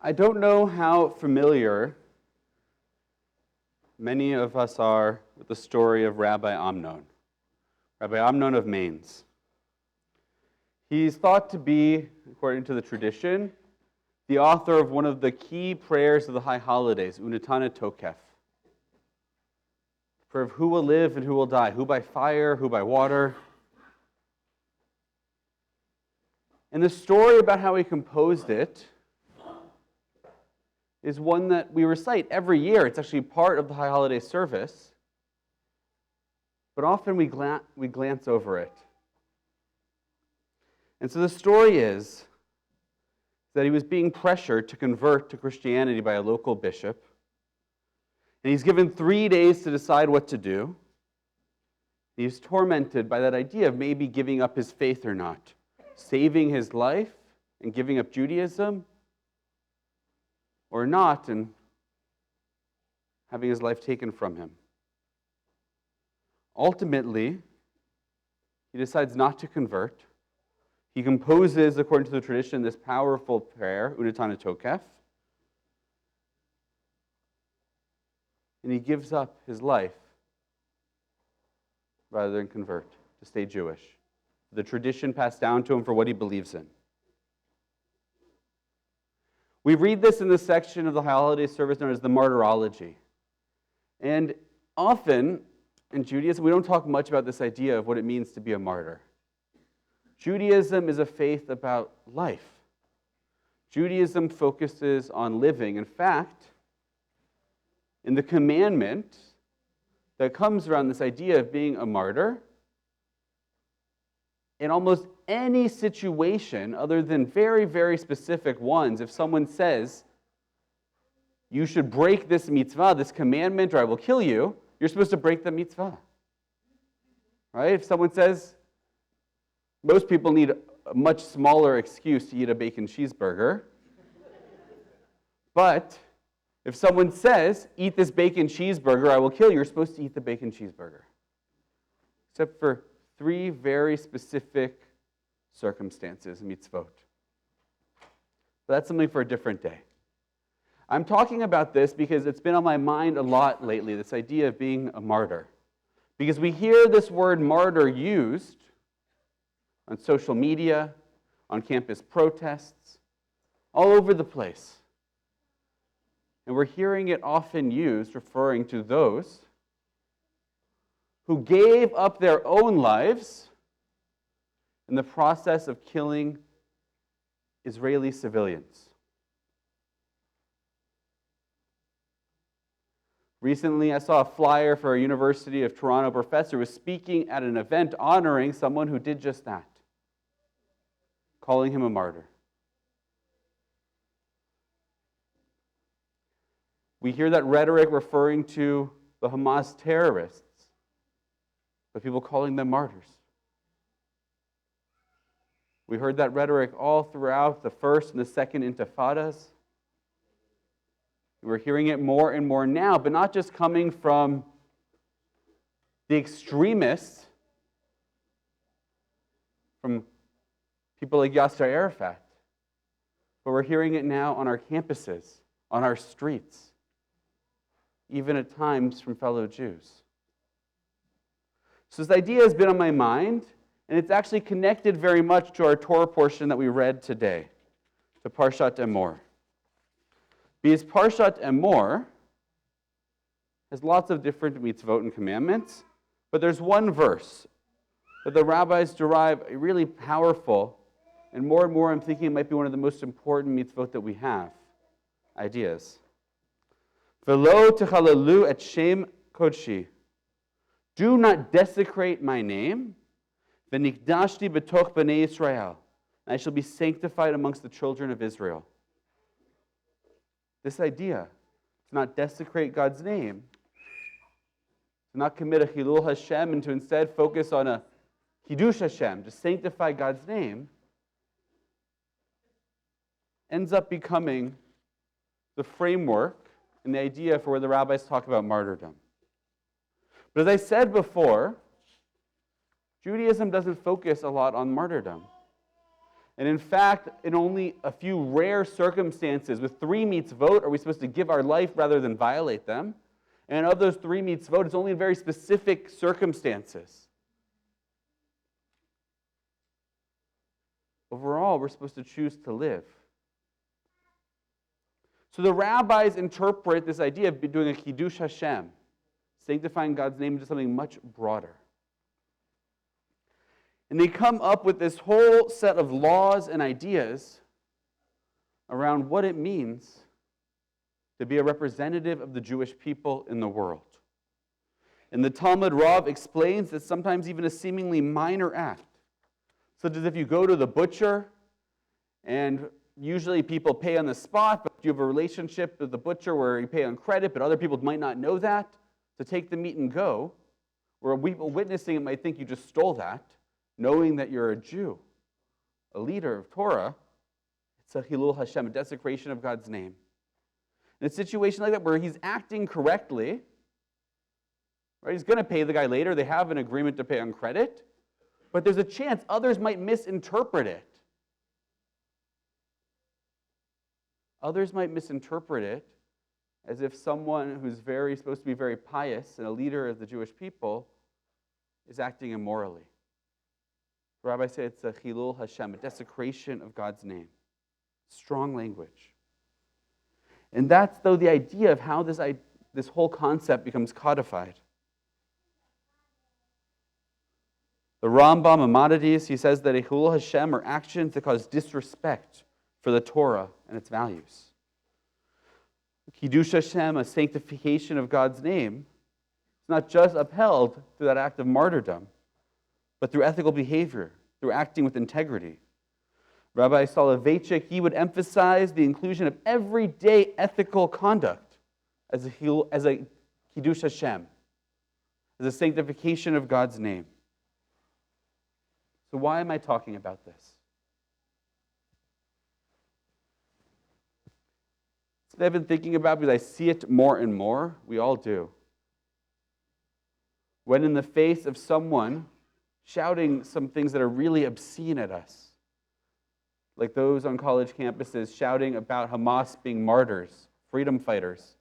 I don't know how familiar many of us are with the story of Rabbi Amnon of Mainz. He's thought to be, according to the tradition, the author of one of the key prayers of the high holidays, Unetana Tokef. Prayer of who will live and who will die, who by fire, who by water. And the story about how he composed it is one that we recite every year. It's actually part of the high holiday service, but often we glance over it. And so the story is that he was being pressured to convert to Christianity by a local bishop, and he's given 3 days to decide what to do. He's tormented by that idea of maybe giving up his faith or not, saving his life and giving up Judaism, or not, and having his life taken from him. Ultimately, he decides not to convert. He composes, according to the tradition, this powerful prayer, Unetana Tokef, and he gives up his life rather than convert, to stay Jewish. The tradition passed down to him for what he believes in. We read this in the section of the holiday service known as the Martyrology. And often in Judaism, we don't talk much about this idea of what it means to be a martyr. Judaism is a faith about life. Judaism focuses on living. In fact, in the commandment that comes around this idea of being a martyr, in almost any situation other than very, very specific ones, if someone says, you should break this mitzvah, this commandment, or I will kill you, you're supposed to break the mitzvah. Right? If someone says, most people need a much smaller excuse to eat a bacon cheeseburger. But if someone says, eat this bacon cheeseburger, I will kill you, you're supposed to eat the bacon cheeseburger. Except for 3 very specific circumstances, mitzvot. But that's something for a different day. I'm talking about this because it's been on my mind a lot lately, this idea of being a martyr. Because we hear this word martyr used on social media, on campus protests, all over the place. And we're hearing it often used referring to those who gave up their own lives in the process of killing Israeli civilians. Recently, I saw a flyer for a University of Toronto professor who was speaking at an event honoring someone who did just that, calling him a martyr. We hear that rhetoric referring to the Hamas terrorists, but people calling them martyrs. We heard that rhetoric all throughout the first and the second intifadas. We're hearing it more and more now, but not just coming from the extremists, from people like Yasser Arafat, but we're hearing it now on our campuses, on our streets, even at times from fellow Jews. So this idea has been on my mind, and it's actually connected very much to our Torah portion that we read today, to Parshat Emor. Because Parshat Emor has lots of different mitzvot and commandments, but there's one verse that the rabbis derive a really powerful, and more I'm thinking it might be one of the most important mitzvot that we have, ideas. V'lo techalalu et shem kodshi. Do not desecrate my name. V'nikdashti b'toch b'nei Yisrael. I shall be sanctified amongst the children of Israel. This idea to not desecrate God's name, to not commit a chilul Hashem, and to instead focus on a Kiddush Hashem, to sanctify God's name, ends up becoming the framework and the idea for where the rabbis talk about martyrdom. But as I said before, Judaism doesn't focus a lot on martyrdom. And in fact, in only a few rare circumstances, with 3 meets vote, are we supposed to give our life rather than violate them. And of those 3 meets vote, it's only in very specific circumstances. Overall, we're supposed to choose to live. So the rabbis interpret this idea of doing a Kiddush Hashem, sanctifying God's name, into something much broader. And they come up with this whole set of laws and ideas around what it means to be a representative of the Jewish people in the world. And the Talmud Rav explains that sometimes even a seemingly minor act, such as if you go to the butcher, and usually people pay on the spot, but you have a relationship with the butcher where you pay on credit, but other people might not know that, to take the meat and go, where people witnessing it might think you just stole that, knowing that you're a Jew, a leader of Torah. It's a Hilul Hashem, a desecration of God's name. In a situation like that where he's acting correctly, right? He's going to pay the guy later. They have an agreement to pay on credit, but there's a chance others might misinterpret it. Others might misinterpret it as if someone who's supposed to be very pious and a leader of the Jewish people is acting immorally. The rabbi said it's a Hilul Hashem, a desecration of God's name. Strong language. And that's, though, the idea of how this whole concept becomes codified. The Rambam Maimonides, he says that a Hilul Hashem are actions that cause disrespect for the Torah and its values. Kiddush Hashem, a sanctification of God's name, is not just upheld through that act of martyrdom, but through ethical behavior, through acting with integrity. Rabbi Soloveitchik, he would emphasize the inclusion of everyday ethical conduct as a Kiddush Hashem, as a sanctification of God's name. So why am I talking about this? Something I've been thinking about because I see it more and more. We all do. When in the face of someone shouting some things that are really obscene at us, like those on college campuses shouting about Hamas being martyrs, freedom fighters,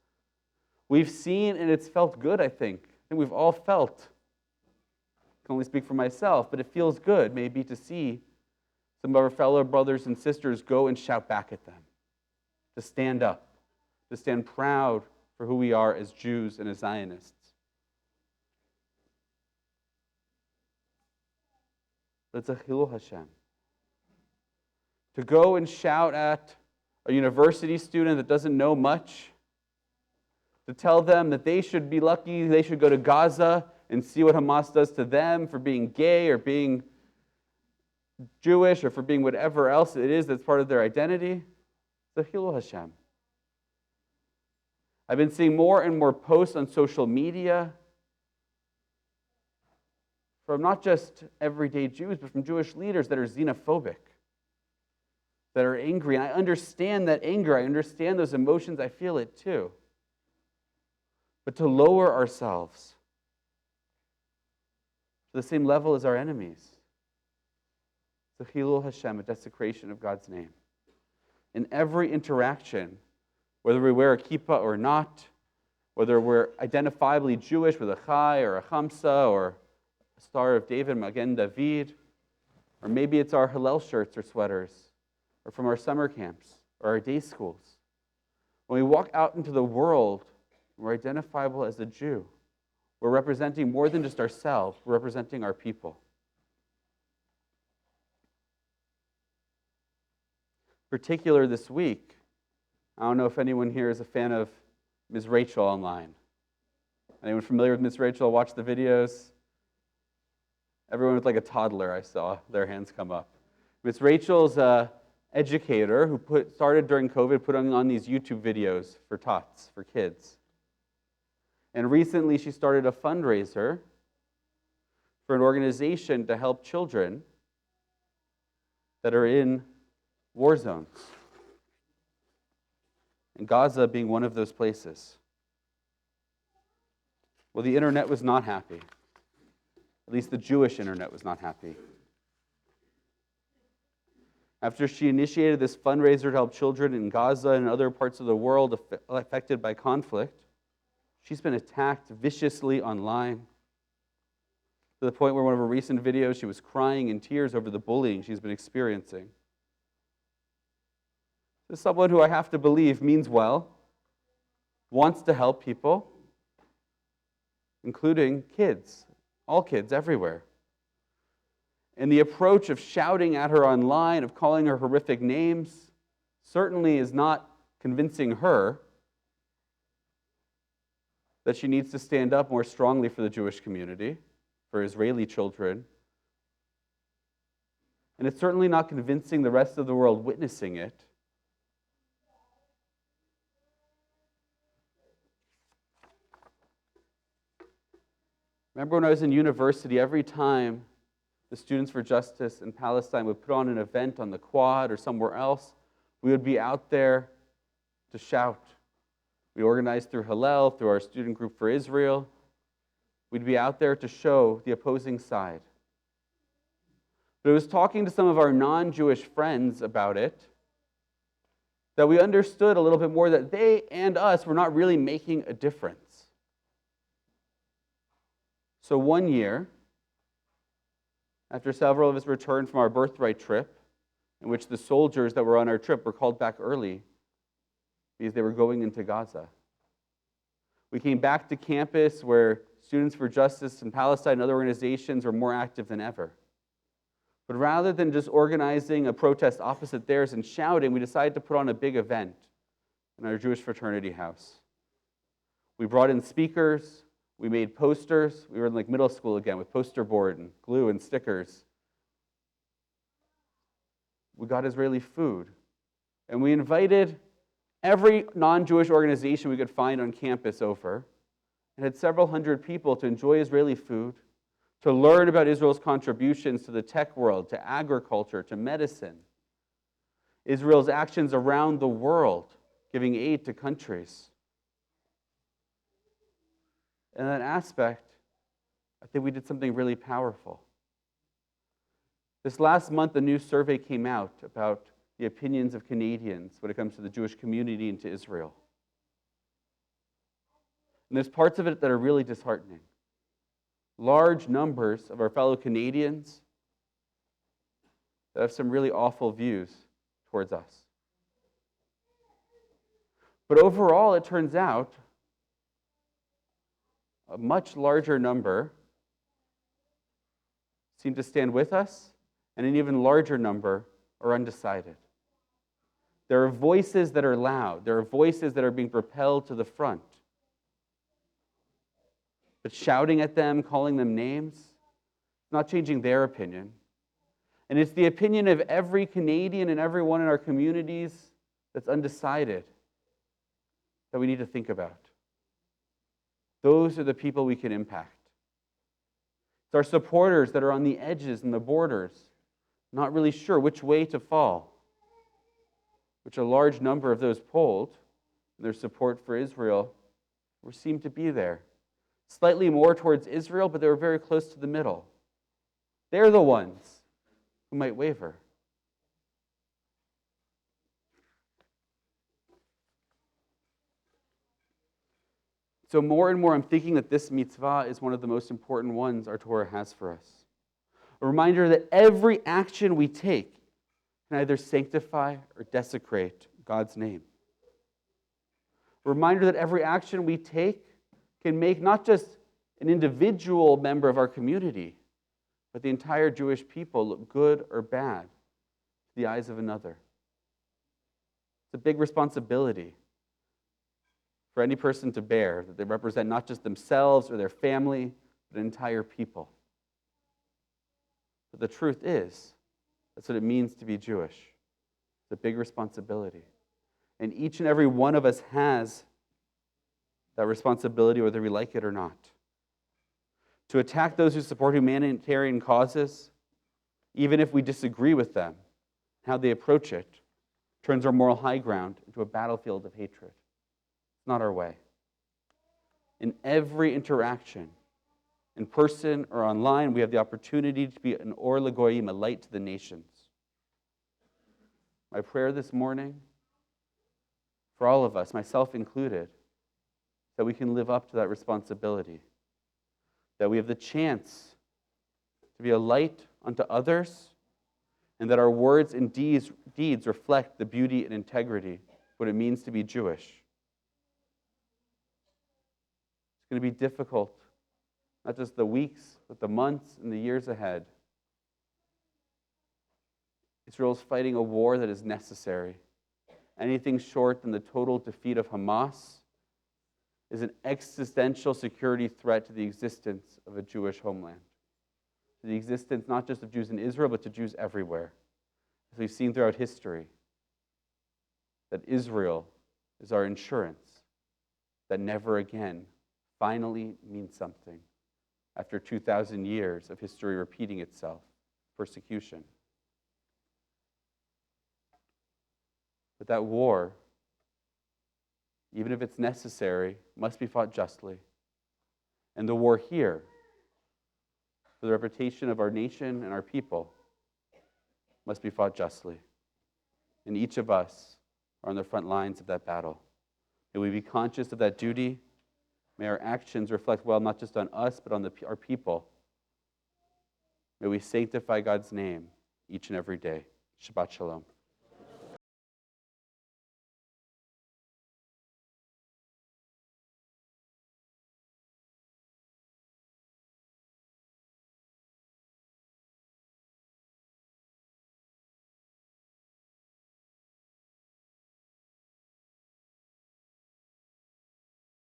we've seen, and it's felt good, I think. I think we've all felt. I can only speak for myself, but it feels good maybe to see some of our fellow brothers and sisters go and shout back at them, to stand up, to stand proud for who we are as Jews and as Zionists. But it's a Hilul Hashem. To go and shout at a university student that doesn't know much, to tell them that they should be lucky, they should go to Gaza and see what Hamas does to them for being gay or being Jewish or for being whatever else it is that's part of their identity. It's a Hilul Hashem. I've been seeing more and more posts on social media from not just everyday Jews, but from Jewish leaders that are xenophobic, that are angry. And I understand that anger. I understand those emotions. I feel it too. But to lower ourselves to the same level as our enemies, it's a Hilul Hashem, a desecration of God's name. In every interaction, whether we wear a kippah or not, whether we're identifiably Jewish with a chai or a chamsa or a Star of David, Magen David, or maybe it's our Hillel shirts or sweaters, or from our summer camps or our day schools. When we walk out into the world, we're identifiable as a Jew. We're representing more than just ourselves, we're representing our people. Particular this week, I don't know if anyone here is a fan of Ms. Rachel online. Anyone familiar with Ms. Rachel? Watch the videos? Everyone with like a toddler, I saw their hands come up. Ms. Rachel's an educator who started during COVID putting on these YouTube videos for tots, for kids. And recently she started a fundraiser for an organization to help children that are in war zones. And Gaza being one of those places. Well, the internet was not happy. At least the Jewish internet was not happy. After she initiated this fundraiser to help children in Gaza and other parts of the world affected by conflict, she's been attacked viciously online to the point where one of her recent videos, she was crying in tears over the bullying she's been experiencing. This is someone who I have to believe means well, wants to help people, including kids, all kids everywhere. And the approach of shouting at her online, of calling her horrific names, certainly is not convincing her that she needs to stand up more strongly for the Jewish community, for Israeli children. And it's certainly not convincing the rest of the world witnessing it. Remember when I was in university, every time the Students for Justice in Palestine would put on an event on the Quad or somewhere else, we would be out there to shout. We organized through Hillel, through our student group for Israel. We'd be out there to show the opposing side. But it was talking to some of our non-Jewish friends about it that we understood a little bit more that they and us were not really making a difference. So one year, after several of us returned from our birthright trip, in which the soldiers that were on our trip were called back early because they were going into Gaza, we came back to campus where Students for Justice in Palestine and other organizations were more active than ever. But rather than just organizing a protest opposite theirs and shouting, we decided to put on a big event in our Jewish fraternity house. We brought in speakers. We made posters. We were in like middle school again with poster board and glue and stickers. We got Israeli food. And we invited every non-Jewish organization we could find on campus over and had several hundred people to enjoy Israeli food, to learn about Israel's contributions to the tech world, to agriculture, to medicine, Israel's actions around the world, giving aid to countries. In that aspect, I think we did something really powerful. This last month, a new survey came out about the opinions of Canadians when it comes to the Jewish community and to Israel. And there's parts of it that are really disheartening. Large numbers of our fellow Canadians that have some really awful views towards us. But overall, it turns out a much larger number seem to stand with us, and an even larger number are undecided. There are voices that are loud. There are voices that are being propelled to the front. But shouting at them, calling them names, not changing their opinion. And it's the opinion of every Canadian and everyone in our communities that's undecided that we need to think about. Those are the people we can impact. It's our supporters that are on the edges and the borders, not really sure which way to fall, which a large number of those polled, their support for Israel, seem to be there. Slightly more towards Israel, but they were very close to the middle. They're the ones who might waver. So more and more, I'm thinking that this mitzvah is one of the most important ones our Torah has for us. A reminder that every action we take can either sanctify or desecrate God's name. A reminder that every action we take can make not just an individual member of our community, but the entire Jewish people look good or bad to the eyes of another. It's a big responsibility for any person to bear, that they represent not just themselves or their family, but an entire people. But the truth is, that's what it means to be Jewish. It's a big responsibility. And each and every one of us has that responsibility, whether we like it or not. To attack those who support humanitarian causes, even if we disagree with them, how they approach it, turns our moral high ground into a battlefield of hatred. It's not our way. In every interaction, in person or online, we have the opportunity to be an or l'goyim, a light to the nations. My prayer this morning, for all of us, myself included, that we can live up to that responsibility, that we have the chance to be a light unto others, and that our words and deeds reflect the beauty and integrity, what it means to be Jewish. It's going to be difficult, not just the weeks, but the months and the years ahead. Israel's fighting a war that is necessary. Anything short than the total defeat of Hamas is an existential security threat to the existence of a Jewish homeland, to the existence not just of Jews in Israel, but to Jews everywhere. As we've seen throughout history, that Israel is our insurance that never again finally means something after 2,000 years of history repeating itself, persecution. But that war, even if it's necessary, must be fought justly. And the war here, for the reputation of our nation and our people, must be fought justly. And each of us are on the front lines of that battle. May we be conscious of that duty. May our actions reflect well not just on us, but on our people. May we sanctify God's name each and every day. Shabbat Shalom.